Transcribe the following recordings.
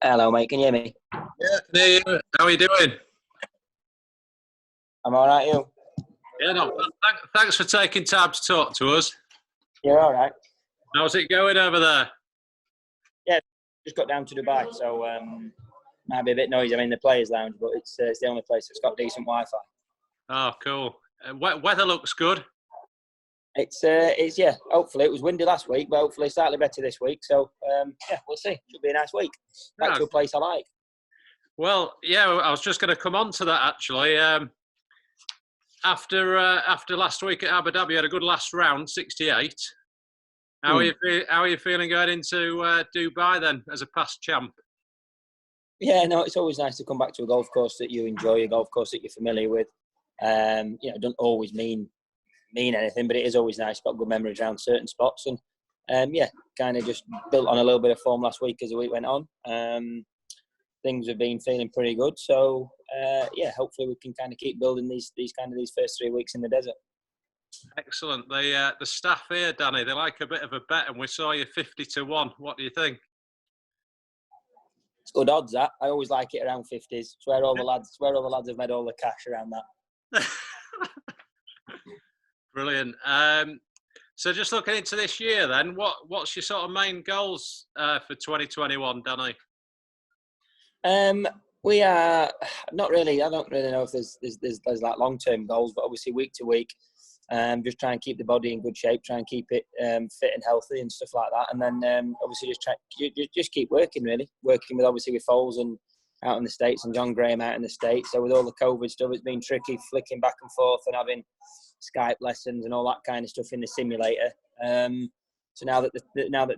Hello, mate. Can you hear me? Yeah, how are you doing? I'm all right, you? Yeah, no, thanks for taking time to talk to us. You're all right? How's it going over there? Yeah, just got down to Dubai, so might be a bit noisy. I'm in the players' lounge, but it's the only place that's got decent Wi-Fi. Oh, cool. Weather looks good. It's yeah. Hopefully, it was windy last week, but hopefully slightly better this week. So yeah, we'll see. Should be a nice week. Back to a place I like. Well, yeah, I was just going to come on to that actually. After last week at Abu Dhabi, you had a good last round, 68. How are you feeling going into Dubai then, as a past champ? Yeah, no, it's always nice to come back to a golf course that you enjoy, a golf course that you're familiar with. It doesn't always mean anything, but it is always nice. Got good memories around certain spots, and yeah, kind of just built on a little bit of form last week as the week went on. Things have been feeling pretty good, so yeah, hopefully we can kind of keep building these first 3 weeks in the desert. Excellent. The staff here, Danny, they like a bit of a bet, and we saw you 50-1. What do you think? It's good odds, that. I always like it around 50s. Swear all the lads have made all the cash around that. Brilliant. So just looking into this year then, what's your sort of main goals for 2021, Danny? We are not really. I don't really know if there's like long-term goals, but obviously week to week, just try and keep the body in good shape, try and keep it fit and healthy and stuff like that, and then obviously just keep working with obviously with Foles and out in the States and John Graham out in the States. So with all the COVID stuff, it's been tricky flicking back and forth and having Skype lessons and all that kind of stuff in the simulator. So now that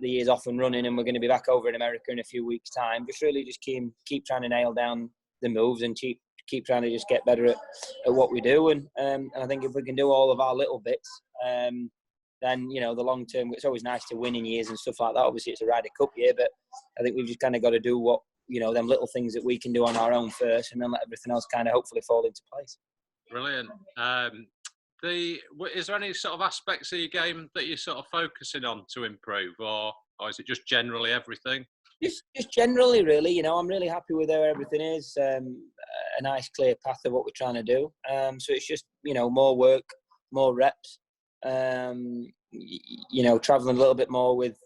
the year's off and running and we're going to be back over in America in a few weeks' time, just keep trying to nail down the moves and keep trying to just get better at what we do. And I think if we can do all of our little bits, then the long term. It's always nice to win in years and stuff like that. Obviously, it's a Ryder Cup year, but I think we've just kind of got to do what them little things that we can do on our own first, and then let everything else kind of hopefully fall into place. Brilliant. Is there any sort of aspects of your game that you're sort of focusing on to improve, or is it just generally everything? Just generally, really. I'm really happy with where everything is. A nice, clear path of what we're trying to do. So it's just more work, more reps. Traveling a little bit more with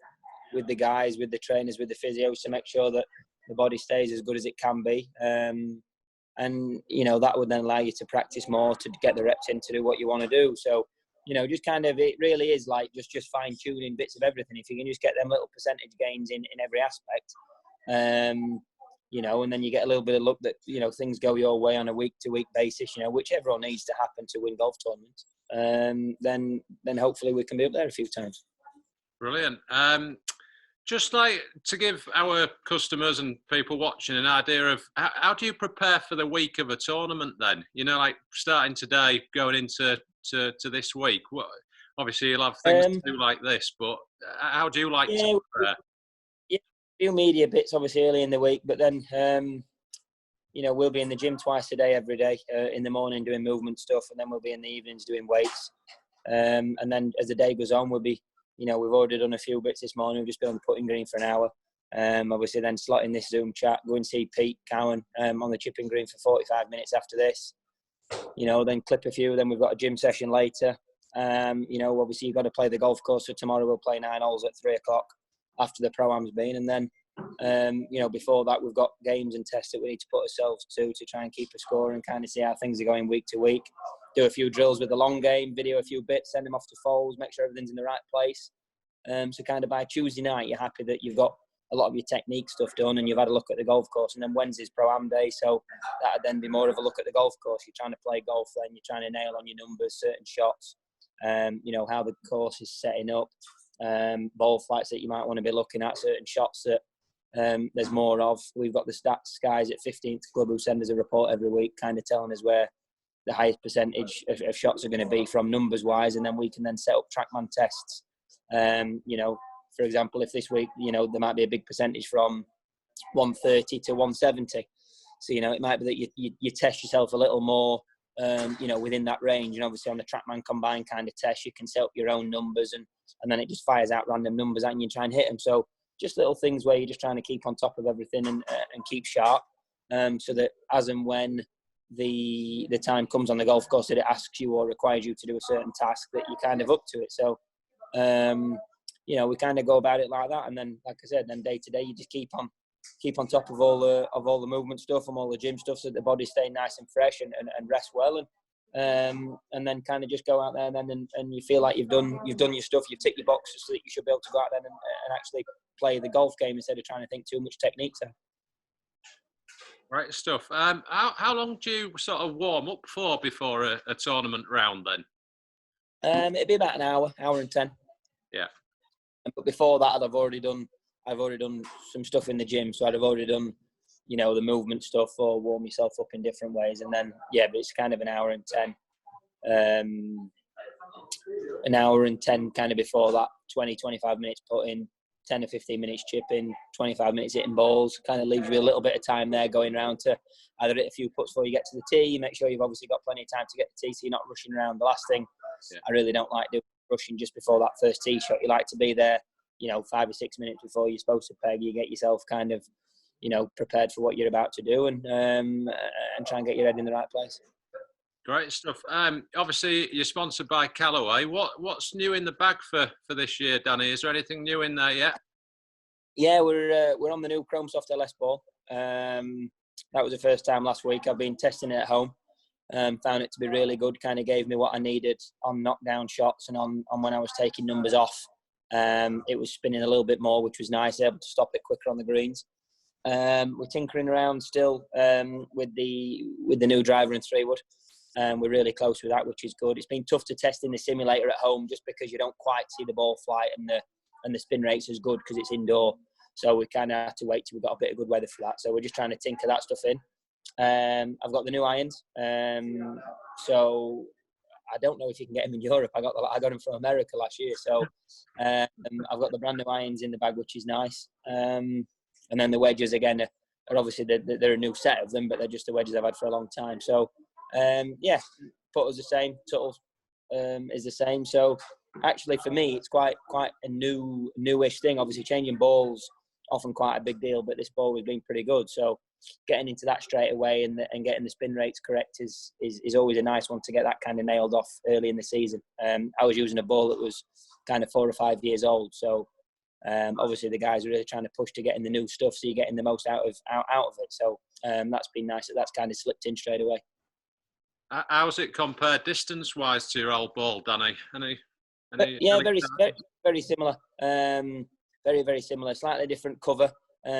the guys, with the trainers, with the physios to make sure that the body stays as good as it can be. And that would then allow you to practice more, to get the reps in to do what you want to do. So just kind of, it really is like just fine tuning bits of everything. If you can just get them little percentage gains in every aspect, and then you get a little bit of luck that things go your way on a week to week basis, which everyone needs to happen to win golf tournaments. Then hopefully we can be up there a few times. Brilliant. Just like to give our customers and people watching an idea of how do you prepare for the week of a tournament then? Like starting today, going into this week. Obviously, you'll have things to do like this, but how do you like to prepare? Yeah, a few media bits obviously early in the week, but then, we'll be in the gym twice a day, every day, in the morning doing movement stuff, and then we'll be in the evenings doing weights. And then as the day goes on, we'll be we've already done a few bits this morning. We've just been on the putting green for an hour. Obviously, then slotting this Zoom chat, go and see Pete Cowan on the chipping green for 45 minutes after this. Then clip a few. Then we've got a gym session later. Obviously, you've got to play the golf course. So tomorrow we'll play 9 holes at 3 o'clock after the Pro-Am's been. And then, before that, we've got games and tests that we need to put ourselves to try and keep a score and kind of see how things are going week to week. Do a few drills with the long game, video a few bits, send them off to Foles, make sure everything's in the right place. So kind of by Tuesday night, you're happy that you've got a lot of your technique stuff done and you've had a look at the golf course. And then Wednesday's Pro-Am day, so that'd then be more of a look at the golf course. You're trying to play golf then, you're trying to nail on your numbers, certain shots, how the course is setting up, ball flights that you might want to be looking at, certain shots that there's more of. We've got the stats guys at 15th Club who send us a report every week kind of telling us where the highest percentage of shots are going to be from numbers wise, and then we can then set up TrackMan tests. For example, if this week, there might be a big percentage from 130 to 170. So, it might be that you test yourself a little more, within that range. And obviously on the TrackMan combined kind of test, you can set up your own numbers and then it just fires out random numbers and you try and hit them. So, just little things where you're just trying to keep on top of everything and keep sharp, so that as and when the time comes on the golf course that it asks you or requires you to do a certain task, that you're kind of up to it. So, we kind of go about it like that, and then, like I said, then day to day, you just keep on top of all the movement stuff and all the gym stuff, so that the body's staying nice and fresh and rest well, and then kind of just go out there and you feel like you've done your stuff, you've ticked your boxes, so that you should be able to go out there and actually play the golf game instead of trying to think too much technique. So. Right stuff. How long do you sort of warm up for before a tournament round then? It'd be about an hour and 10. Yeah. But before that, I've already done some stuff in the gym, so I'd have already done, the movement stuff or warm myself up in different ways, and then but it's kind of an hour and 10 kind of before that, 20-25 minutes putting, 10 or 15 minutes chipping, 25 minutes hitting balls. Kind of leaves you a little bit of time there going around to either hit a few putts before you get to the tee. You make sure you've obviously got plenty of time to get the tee, so you're not rushing around. The last thing I really don't like doing rushing just before that first tee shot. You like to be there, 5 or 6 minutes before you're supposed to peg. You get yourself kind of, prepared for what you're about to do, and try and get your head in the right place. Great stuff. Obviously, you're sponsored by Callaway. What's new in the bag for this year, Danny? Is there anything new in there yet? Yeah, we're on the new Chrome Soft LS ball. That was the first time last week. I've been testing it at home. Found it to be really good. Kind of gave me what I needed on knockdown shots and on when I was taking numbers off. It was spinning a little bit more, which was nice. Able to stop it quicker on the greens. We're tinkering around still with the new driver in 3-wood. We're really close with that, which is good. It's been tough to test in the simulator at home just because you don't quite see the ball flight and the spin rate's as good because it's indoor. So we kind of have to wait till we've got a bit of good weather for that. So we're just trying to tinker that stuff in. I've got the new irons. So I don't know if you can get them in Europe. I got them from America last year. So I've got the brand new irons in the bag, which is nice. And then the wedges, again, are obviously they're a new set of them, but they're just the wedges I've had for a long time. So, putters the same, total is the same. So actually for me, it's quite a newish thing. Obviously changing balls, often quite a big deal, but this ball has been pretty good. So getting into that straight away and getting the spin rates correct is always a nice one to get that kind of nailed off early in the season. I was using a ball that was kind of 4 or 5 years old. So obviously the guys are really trying to push to getting the new stuff, so you're getting the most out of it. So that's been nice that's kind of slipped in straight away. How's it compared distance-wise to your old ball, Danny? Very similar. Very, very similar. Slightly different cover,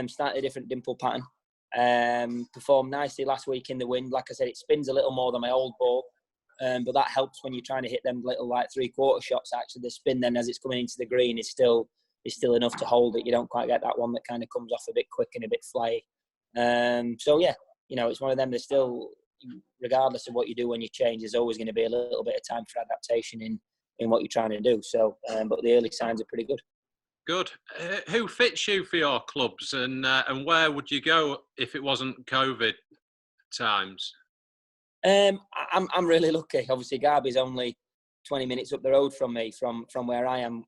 slightly different dimple pattern. Performed nicely last week in the wind. Like I said, it spins a little more than my old ball, but that helps when you're trying to hit them little like 3/4 shots. Actually, the spin then as it's coming into the green is still enough to hold it. You don't quite get that one that kind of comes off a bit quick and a bit flyy. So yeah, it's one of them. There's still, regardless of what you do when you change, there's always going to be a little bit of time for adaptation in what you're trying to do. So, but the early signs are pretty good. Good. Who fits you for your clubs, and where would you go if it wasn't COVID times? I'm really lucky. Obviously, Garby's only 20 minutes up the road from me, from where I am.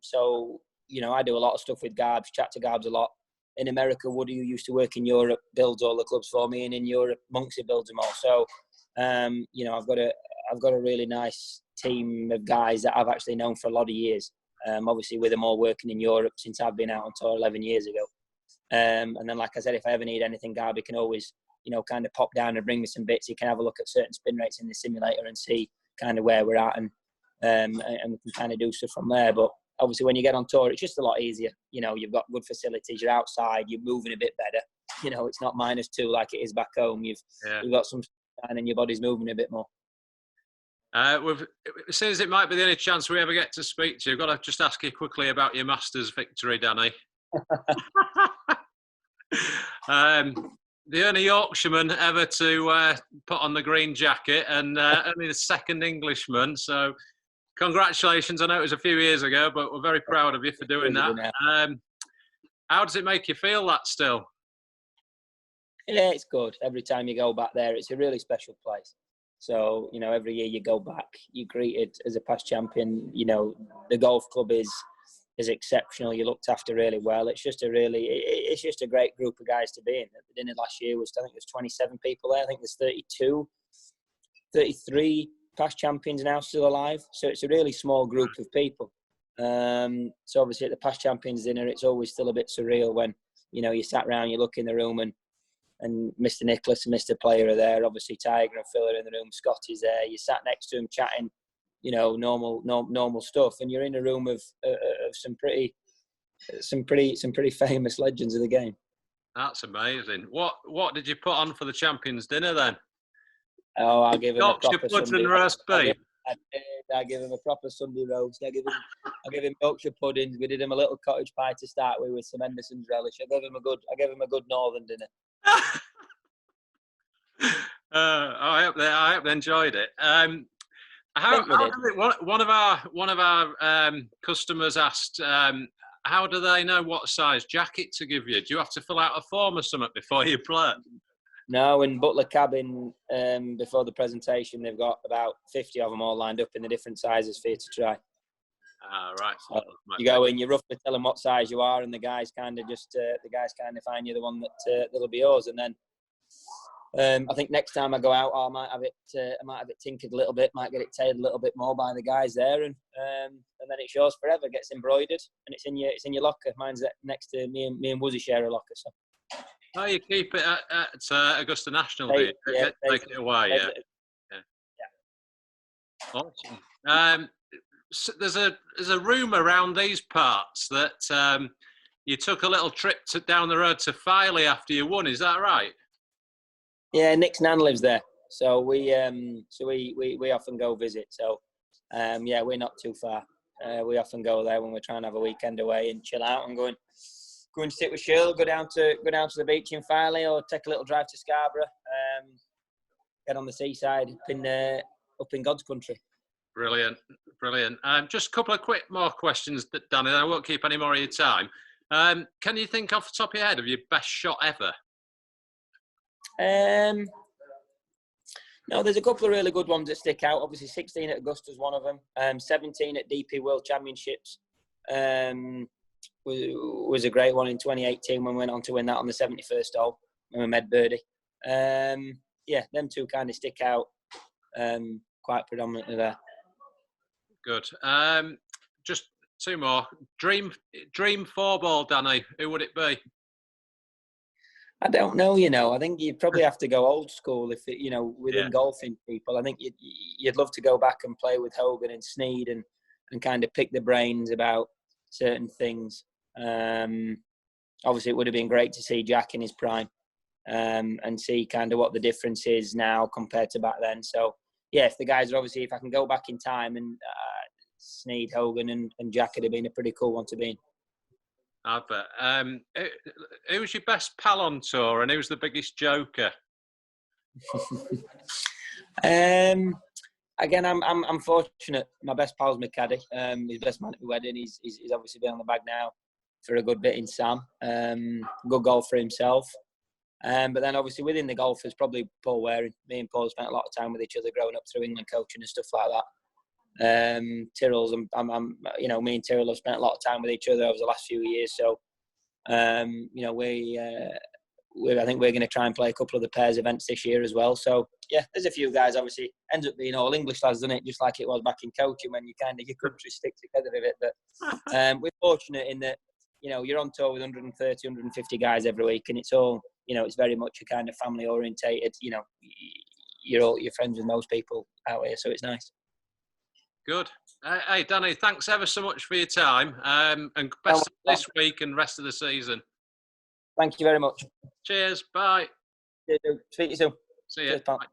So, I do a lot of stuff with Garbs, chat to Garbs a lot. In America, Woody, who used to work in Europe, builds all the clubs for me, and in Europe, Monksy builds them all. So, I've got a really nice team of guys that I've actually known for a lot of years. Obviously, with them all working in Europe since I've been out on tour 11 years ago. And then, like I said, if I ever need anything, Garby can always, kind of pop down and bring me some bits. He can have a look at certain spin rates in the simulator and see kind of where we're at, and we can kind of do stuff from there. But obviously, when you get on tour, it's just a lot easier. You've got good facilities. You're outside. You're moving a bit better. It's not -2 like it is back home. You've got some sun and your body's moving a bit more. It seems it might be the only chance we ever get to speak to you. I've got to just ask you quickly about your Masters victory, Danny. The only Yorkshireman ever to put on the green jacket, and only the second Englishman. So, congratulations. I know it was a few years ago, but we're very proud of you for doing that. How does it make you feel, that still? Yeah, it's good. Every time you go back there, it's a really special place. So, every year you go back, you're greeted as a past champion. The golf club is is exceptional. You're looked after really well. It's just it's just a great group of guys to be in. At the dinner last year I think there's 27 people there. I think there's 33 past champions now still alive. So it's a really small group of people. So obviously at the past champions dinner, it's always still a bit surreal when, you sat around, you look in the room and Mr. Nicholas and Mr. Player are there. Obviously Tiger and Phil are in the room. Scotty's there. You sat next to him chatting, normal stuff, and you're in a room of some pretty famous legends of the game. That's amazing. What did you put on for the champions dinner then? Oh, I'll give him Yorkshire a proper pudding Sunday. and roast beef. I give him a proper Sunday roast. I give him Yorkshire puddings. We did him a little cottage pie to start with some Henderson's relish. I gave him a good northern dinner. I hope they enjoyed it. One of our customers asked, how do they know what size jacket to give you? Do you have to fill out a form or something before you play? No, in Butler Cabin, before the presentation, they've got about 50 of them all lined up in the different sizes for you to try. Right. So you go in, you roughly tell them what size you are, and the guys kind of find you the one that'll be yours. And then I think next time I go out, I might have it tinkered a little bit, might get it tailored a little bit more by the guys there, and then it's yours forever. Gets embroidered, and it's in your locker. Mine's next to me and Woozy share a locker. So. Oh, you keep it at Augusta National, do you? Take it away, yeah. Awesome. So there's a rumour around these parts that you took a little trip down the road to Filey after you won. Is that right? Yeah, Nick's nan lives there, so we often go visit. So we're not too far. We often go there when we're trying to have a weekend away and chill out and go and sit with Shirl, go down to the beach in Filey, or take a little drive to Scarborough, get on the seaside up in God's country. Brilliant. Just a couple of more questions, Danny. I won't keep any more of your time. Can you think off the top of your head of your best shot ever? No, there's a couple of really good ones that stick out. Obviously, 16 at Augusta is one of them. 17 at DP World Championships. Was a great one in 2018 when we went on to win that on the 71st hole when we made birdie. Them two kind of stick out quite predominantly there. Good. Just two more. Dream 4-ball, Danny. Who would it be? I don't know. I think you'd probably have to go old school within golfing people. I think you'd love to go back and play with Hogan and Snead and kind of pick the brains about certain things. Obviously, it would have been great to see Jack in his prime and see kind of what the difference is now compared to back then. So, yeah, if I can go back in time, and Snead, Hogan and Jack would have been a pretty cool one to be in. I bet. Who was your best pal on tour, and who was the biggest joker? Again, I'm fortunate. My best pal's my caddy. His best man at my wedding. He's obviously been on the bag now for a good bit in Sam. Good golfer himself. But then obviously within the golfers, probably Paul Waring. Me and Paul spent a lot of time with each other growing up through England coaching and stuff like that. Tyrrell's, me and Tyrrell have spent a lot of time with each other over the last few years. So, I think we're going to try and play a couple of the pairs events this year as well. So, yeah, there's a few guys. Obviously, ends up being all English lads, doesn't it? Just like it was back in coaching when your country stick together a bit. But we're fortunate in that, you're on tour with 130, 150 guys every week, and it's all, it's very much a kind of family orientated. You're friends with most people out here, so it's nice. Good. Hey, Danny, thanks ever so much for your time, and best of this week and rest of the season. Thank you very much. Cheers. Bye. Speak to you soon. See you. Cheers, pal. Bye.